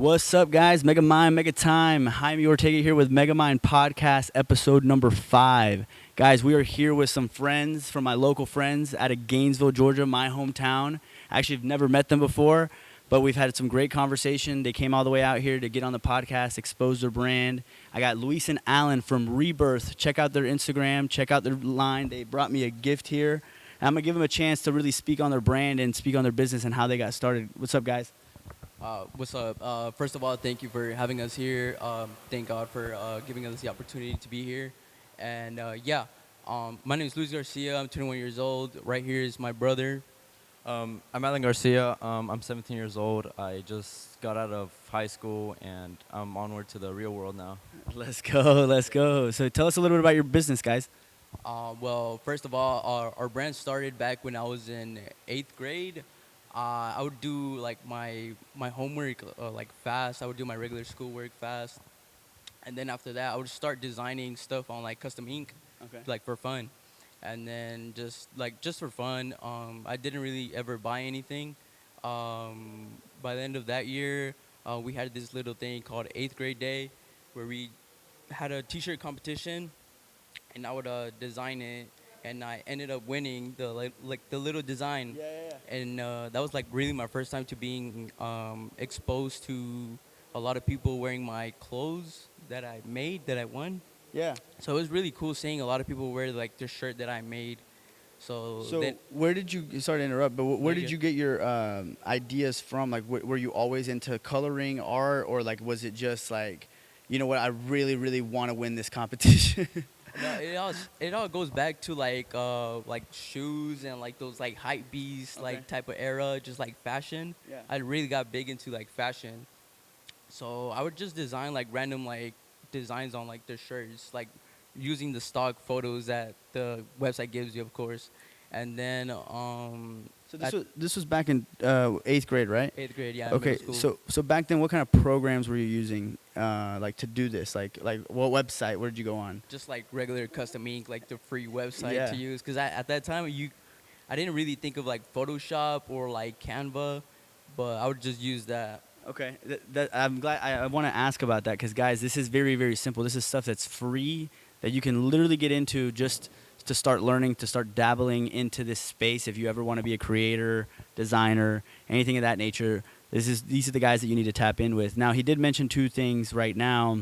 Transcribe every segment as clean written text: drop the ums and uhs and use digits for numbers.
What's up, guys? MegaMind, Mega Time. Jaime Ortega here with MegaMind Podcast, episode number 5. Guys, we are here with some friends from my local friends out of Gainesville, Georgia, my hometown. Actually, I've never met them before, but we've had some great conversation. They came all the way out here to get on the podcast, expose their brand. I got Luis and Alan from R3birth. Check out their Instagram. Check out their line. They brought me a gift here. I'm going to give them a chance to really speak on their brand and speak on their business and how they got started. What's up, guys? What's up? First of all, thank you for having us here. Thank God for giving us the opportunity to be here. And my name is Luis Garcia. I'm 21 years old. Right here is my brother. I'm Alan Garcia. I'm 17 years old. I just got out of high school and I'm onward to the real world now. Let's go. Let's go. So tell us a little bit about your business, guys. Well, first of all, our brand started back when I was in 8th grade. I would do like my homework like fast. I would do my regular schoolwork fast, and then after that, I would start designing stuff on like custom ink, like for fun, and then just for fun. I didn't really ever buy anything. By the end of that year, we had this little thing called 8th grade day, where we had a T-shirt competition, and I would design it. And I ended up winning the the little design, and that was like really my first time to being exposed to a lot of people wearing my clothes that I made that I won. Yeah. So it was really cool seeing a lot of people wear like the shirt that I made. So then, where did you? Sorry to interrupt, but where No, did you- you get your ideas from? Like, were you always into coloring art, or like was it just like, you know what? I really, really want to win this competition. no, it all goes back to like shoes and like those like hype beast Okay. like type of era, just like fashion. Yeah. I really got big into like fashion, so I would just design like random like designs on like the shirts, like using the stock photos that the website gives you, of course. And then So at this was back in 8th grade, right? 8th grade, yeah. Okay. Middle school. So back then, what kind of programs were you using, like to do this? Like what website? Where did you go on? Just like regular custom ink, like the free website Yeah. to use. Because at that time, I didn't really think of like Photoshop or like Canva, but I would just use that. Okay, I'm glad. I want to ask about that because, guys, this is very, very simple. This is stuff that's free that you can literally get into just to start learning, to start dabbling into this space. If you ever want to be a creator, designer, anything of that nature, these are the guys that you need to tap in with. Now, he did mention 2 things right now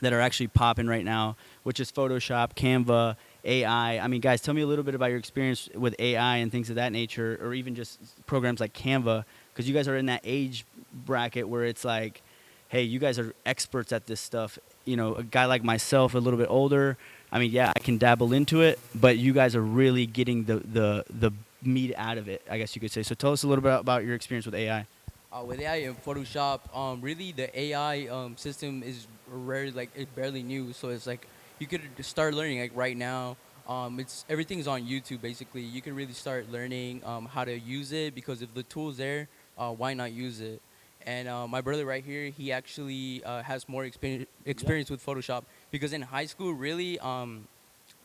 that are actually popping right now, which is Photoshop, Canva, AI. I mean, guys, tell me a little bit about your experience with AI and things of that nature, or even just programs like Canva, because you guys are in that age bracket where it's like, hey, you guys are experts at this stuff. You know, a guy like myself, a little bit older, I mean, yeah, I can dabble into it, but you guys are really getting the meat out of it, I guess you could say. So tell us a little bit about your experience with AI. With AI and Photoshop, really the AI system is rarely like it's barely new. So it's like you could start learning like right now. It's everything's on YouTube basically. You can really start learning how to use it because if the tool's there, why not use it? And my brother right here, he actually has more experience with Photoshop because in high school, really,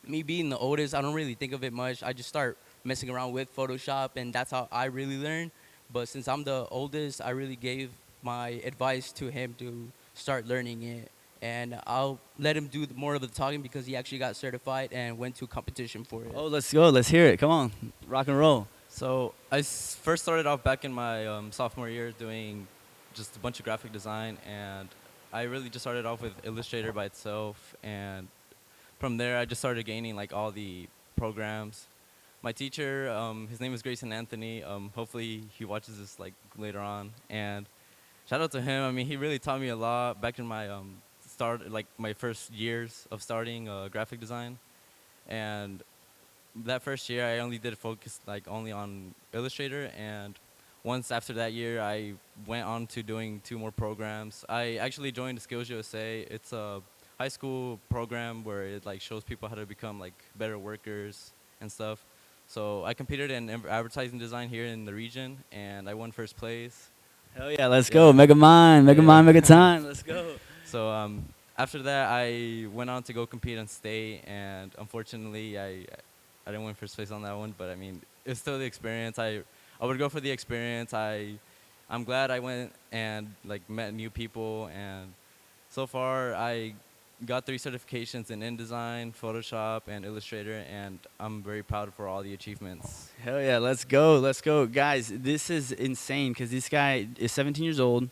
me being the oldest, I don't really think of it much. I just start messing around with Photoshop, and that's how I really learn. But since I'm the oldest, I really gave my advice to him to start learning it. And I'll let him do more of the talking because he actually got certified and went to a competition for it. Oh, let's go. Let's hear it. Come on. Rock and roll. So I first started off back in my sophomore year doing just a bunch of graphic design, and I really just started off with Illustrator by itself, and from there I just started gaining like all the programs. My teacher, his name is Grayson Anthony. Hopefully he watches this like later on, and shout out to him. I mean, he really taught me a lot back in my my first years of starting graphic design, and that first year I only did focus like only on Illustrator, and once after that year I went on to doing 2 more programs. I actually joined Skills USA. It's a high school program where it like shows people how to become like better workers and stuff. So I competed in advertising design here in the region, and I won first place. Hell yeah, let's go. MegaMind, Yeah. Mega Time. Let's go. So after that, I went on to go compete on state, and unfortunately, I didn't win first place on that one. But I mean, it's still the experience. I would go for the experience. I I'm glad I went and like met new people, and so far I got 3 certifications in InDesign, Photoshop, and Illustrator, and I'm very proud for all the achievements. Hell yeah, let's go, guys. This is insane because this guy is 17 years old,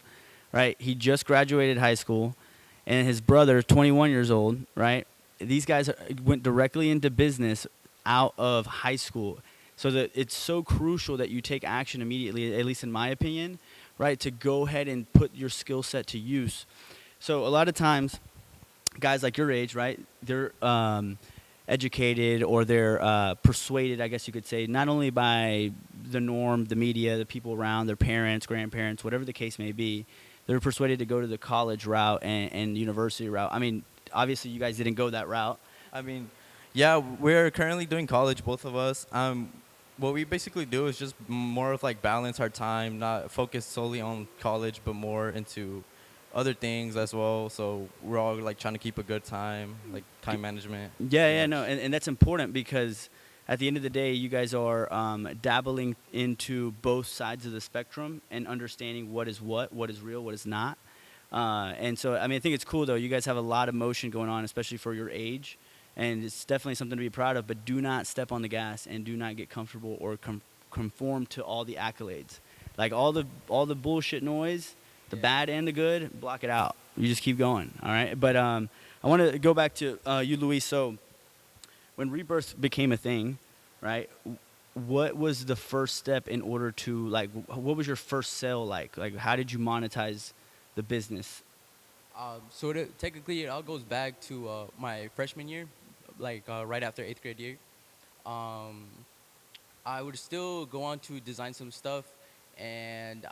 right? He just graduated high school, and his brother, 21 years old, right? These guys went directly into business out of high school, so that it's so crucial that you take action immediately. At least in my opinion, right? To go ahead and put your skill set to use. So a lot of times guys like your age, right? They're educated or they're persuaded, I guess you could say, not only by the norm, the media, the people around, their parents, grandparents, whatever the case may be. They're persuaded to go to the college route and university route. I mean, obviously, you guys didn't go that route. I mean, yeah, we're currently doing college, both of us. What we basically do is just more of like balance our time, not focus solely on college, but more into other things as well. So we're all like trying to keep a good time, like time management. Yeah, no, and that's important because at the end of the day, you guys are dabbling into both sides of the spectrum and understanding what is real, what is not. And so, I mean, I think it's cool though. You guys have a lot of motion going on, especially for your age, and it's definitely something to be proud of. But do not step on the gas and do not get comfortable or conform to all the accolades, like all the bullshit noise, the bad and the good. Block it out. You just keep going. All right, but I want to go back to you, Luis. So, when rebirth became a thing, right? What was the first step in order to like? What was your first sale like? Like, how did you monetize the business? Technically, it all goes back to my freshman year, like right after eighth grade year. Um, I would still go on to design some stuff, and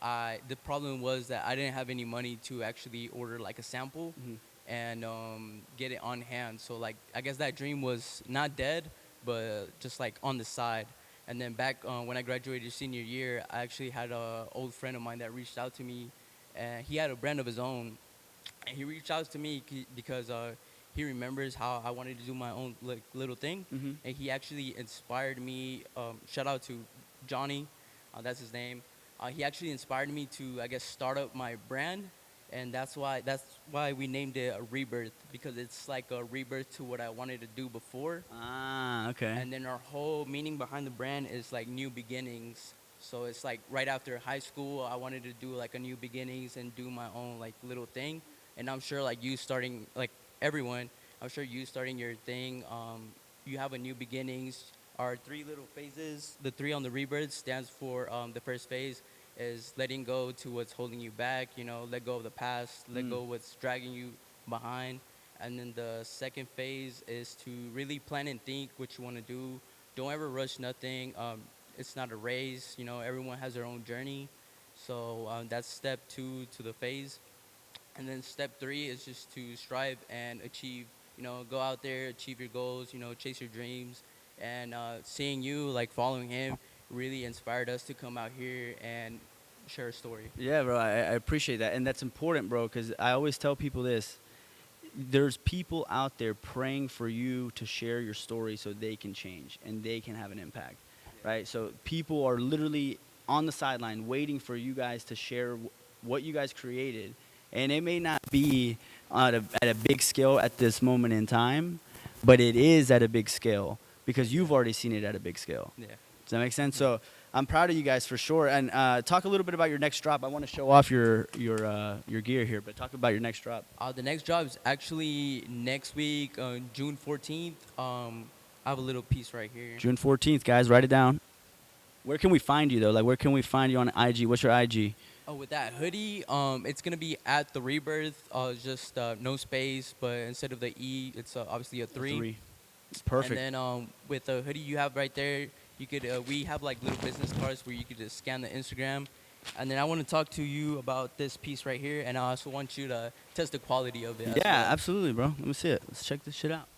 the problem was that I didn't have any money to actually order like a sample Mhm. and get it on hand. So like I guess that dream was not dead, but just like on the side. And then back when I graduated senior year, I actually had a old friend of mine that reached out to me, and he had a brand of his own, and he reached out to me because he remembers how I wanted to do my own like little thing, Mhm. and he actually inspired me. Shout out to Johnny, that's his name. He actually inspired me to, I guess, start up my brand, and that's why we named it a rebirth, because it's like a rebirth to what I wanted to do before. Ah, okay. And then our whole meaning behind the brand is like new beginnings. So it's like right after high school, I wanted to do like a new beginnings and do my own like little thing. And I'm sure like you starting like everyone, I'm sure you starting your thing. You have a new beginnings. Our 3 little phases. The 3 on the rebirth stands for the first phase is letting go to what's holding you back. You know, let go of the past, let go of what's dragging you behind. And then the second phase is to really plan and think what you want to do. Don't ever rush nothing. It's not a race. You know, everyone has their own journey. So that's step 2 to the phase. And then step 3 is just to strive and achieve. You know, go out there, achieve your goals. You know, chase your dreams. And seeing you, like following him, really inspired us to come out here and share a story. Yeah, bro, I appreciate that, and that's important, bro, because I always tell people this: there's people out there praying for you to share your story so they can change and they can have an impact, right? So people are literally on the sideline waiting for you guys to share what you guys created, and it may not be at a big scale at this moment in time, but it is at a big scale because you've already seen it at a big scale. Yeah. Does that make sense? So I'm proud of you guys for sure. And talk a little bit about your next drop. I want to show off your gear here, but talk about your next drop. The next job is actually next week, June 14th. I have a little piece right here. June 14th, guys. Write it down. Where can we find you though? Like, where can we find you on IG? What's your IG? Oh, with that hoodie, it's gonna be at the rebirth. Just no space, but instead of the E, it's obviously a 3. Perfect. And then with the hoodie you have right there, you could we have like little business cards where you could just scan the Instagram. And then I want to talk to you about this piece right here, and I also want you to test the quality of it. as Yeah, well. absolutely, bro. Let me see it. Let's check this shit out.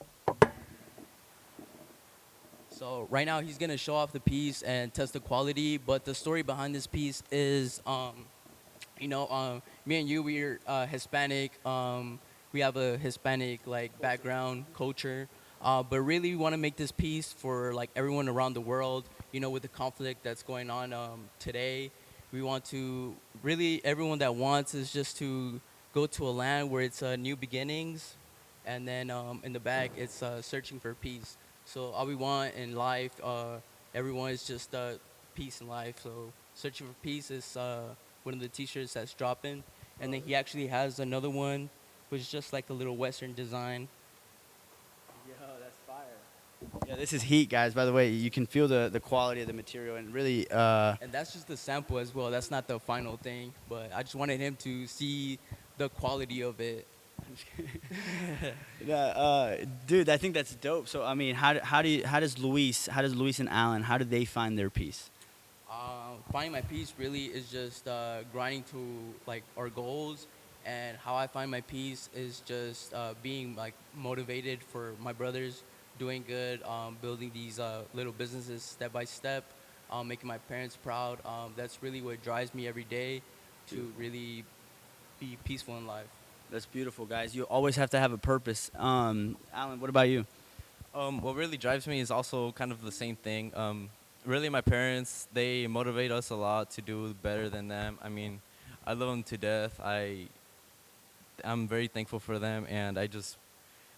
So right now he's gonna show off the piece and test the quality. But the story behind this piece is, me and you, we're Hispanic. We have a Hispanic like background, culture. But really, we want to make this piece for like everyone around the world. You know, with the conflict that's going on today, We want to really everyone that wants is just to go to a land where it's new beginnings, and then in the back it's searching for peace. So all we want in life, everyone is just peace in life. So searching for peace is one of the T-shirts that's dropping, and then he actually has another one, which is just like a little Western design. Yo, that's fire. Yeah, this is heat, guys. By the way, you can feel the quality of the material, and really, And that's just the sample as well. That's not the final thing, but I just wanted him to see the quality of it. yeah, dude, I think that's dope. So, I mean, how does Luis and Alan, how do they find their peace? Finding my peace really is just grinding to like our goals, and how I find my peace is just being like motivated for my brothers doing good, building these little businesses step by step, making my parents proud. That's really what drives me every day to really be peaceful in life. That's beautiful, guys. You always have to have a purpose. Alan, what about you? What really drives me is also kind of the same thing. Really, my parents, they motivate us a lot to do better than them. I mean, I love them to death. I'm very thankful for them, and I just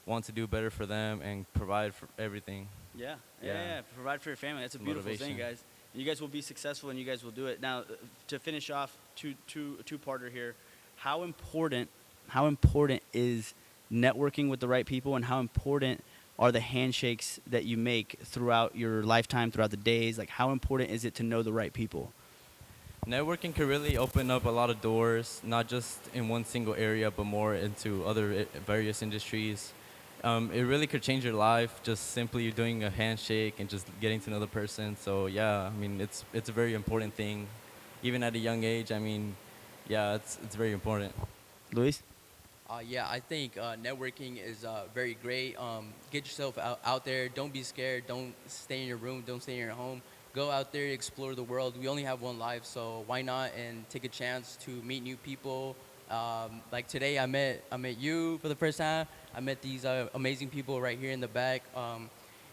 want to do better for them and provide for everything. Yeah. Provide for your family. That's a beautiful thing, Motivation. guys. You guys will be successful, and you guys will do it. Now, to finish off, two-parter here. How important is networking with the right people, and how important are the handshakes that you make throughout your lifetime, throughout the days? Like, how important is it to know the right people? Networking can really open up a lot of doors, not just in one single area, but more into other various industries. It really could change your life just simply doing a handshake and just getting to know the person. So yeah, I mean, it's a very important thing, even at a young age. I mean, yeah, it's very important. Luis? Yeah, I think networking is very great. Get yourself out there. Don't be scared. Don't stay in your room. Don't stay in your home. Go out there, explore the world. We only have one life, so why not and take a chance to meet new people. Like today, I met you for the first time. I met these amazing people right here in the back.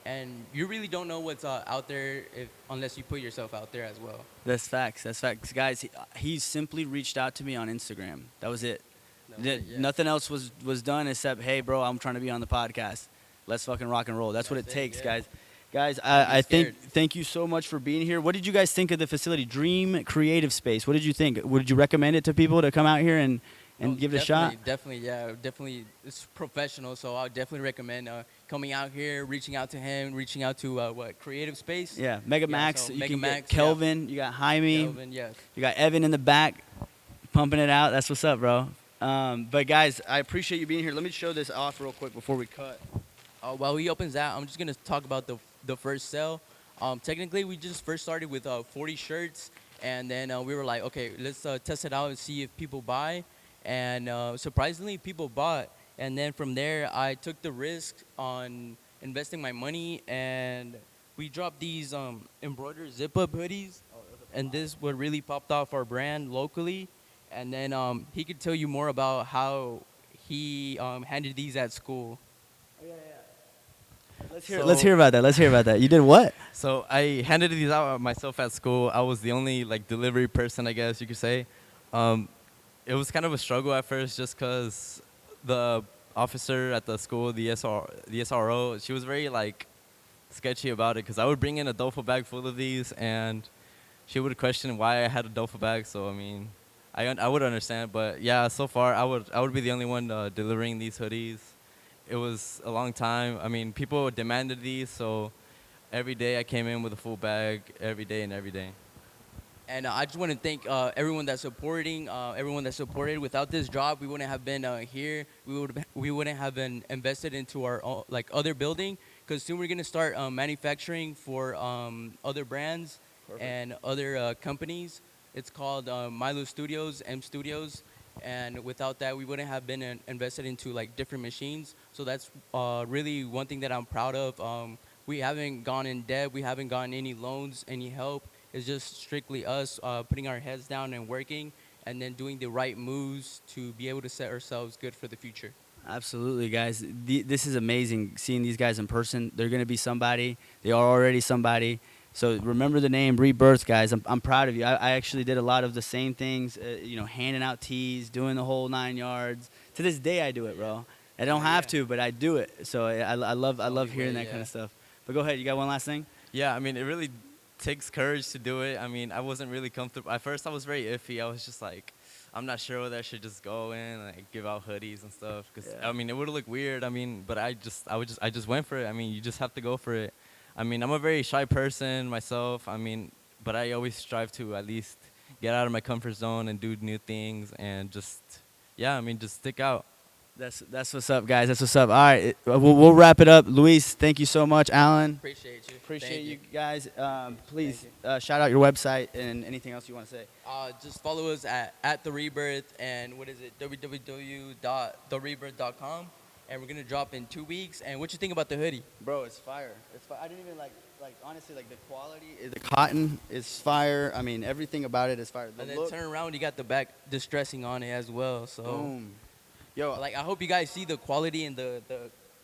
And you really don't know what's out there unless you put yourself out there as well. That's facts. That's facts. Guys, he simply reached out to me on Instagram. That was it. Yeah. Nothing else was done except, hey, bro, I'm trying to be on the podcast. Let's fucking rock and roll. That's what it That's it, takes, yeah. guys. Guys, Don't be I think scared. thank you so much for being here. What did you guys think of the facility, Dream Creative Space? What did you think? Would you recommend it to people to come out here and Oh, give it a shot? Definitely, yeah, definitely. It's professional, so I would definitely recommend coming out here, reaching out to him, reaching out to Creative Space. Yeah, Mega Yeah, Max. so You Mega can Max, get yeah. Kelvin. You got Jaime. Kelvin, yes. You got Evan in the back, pumping it out. That's what's up, bro. But guys, I appreciate you being here. Let me show this off real quick before we cut. While he opens that, I'm just gonna talk about the first sale. Technically, we just first started with 40 shirts, and then we were like, okay, let's test it out and see if people buy. And surprisingly, people bought. And then from there, I took the risk on investing my money, and we dropped these embroidered zip-up hoodies. And this what really popped off our brand locally. And then he could tell you more about how he handled these at school. Let's hear about that. Let's hear about that. You did what? So I handed these out myself at school. I was the only like delivery person, I guess you could say. It was kind of a struggle at first, just because the officer at the school, the SRO, she was very like sketchy about it. Because I would bring in a duffel bag full of these, and she would question why I had a duffel bag. So I mean, I would understand, but yeah, so far I would be the only one delivering these hoodies. It was a long time. I mean, people demanded these, so every day I came in with a full bag, every day and every day. And I just want to thank everyone that's supporting, everyone that supported. Without this job, we wouldn't have been here. We wouldn't have been invested into our like other building, because soon we're gonna start manufacturing for other brands and other companies. It's called Milo Studios, M Studios, and without that, we wouldn't have been invested into like different machines. So that's really one thing that I'm proud of. We haven't gone in debt. We haven't gotten any loans, any help. It's just strictly us putting our heads down and working, and then doing the right moves to be able to set ourselves good for the future. Absolutely, guys. This is amazing seeing these guys in person. They're going to be somebody. They are already somebody. So remember the name Rebirth, guys. I'm proud of you. I actually did a lot of the same things, handing out teas, doing the whole 9 yards. To this day, I do it, bro. I don't have to, but I do it. So I love hearing that kind of stuff. But go ahead. You got one last thing? Yeah, I mean, it really takes courage to do it. I mean, I wasn't really comfortable. At first, I was very iffy. I was just like, I'm not sure whether I should just go in and like, give out hoodies and stuff. Cause Yeah. I mean, it would look weird. I mean, but I just went for it. I mean, you just have to go for it. I mean, I'm a very shy person myself. I mean, but I always strive to at least get out of my comfort zone and do new things and just, yeah, I mean, just stick out. That's what's up, guys. That's what's up. All right, we'll wrap it up. Luis, thank you so much. Alan, Appreciate you. appreciate Thank you guys. Please shout out your website and anything else you want to say. Just follow us at the Rebirth, and what is it? www.therebirth.com. And we're gonna drop in 2 weeks. And what you think about the hoodie? Bro, it's fire. It's fire. I didn't even like honestly like the quality. The cotton is fire. I mean, everything about it is fire. The And then look, turn around, you got the back distressing on it as well. So, boom. Yo, like, I hope you guys see the quality and the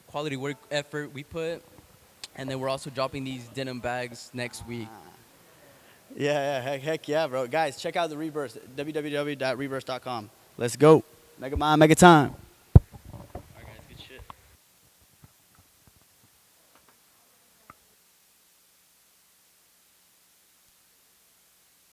quality work effort we put. And then we're also dropping these denim bags next week. yeah, heck yeah, bro. Guys, check out the Rebirth. www.rebirth.com. Let's go. Mega Mind, Mega Time.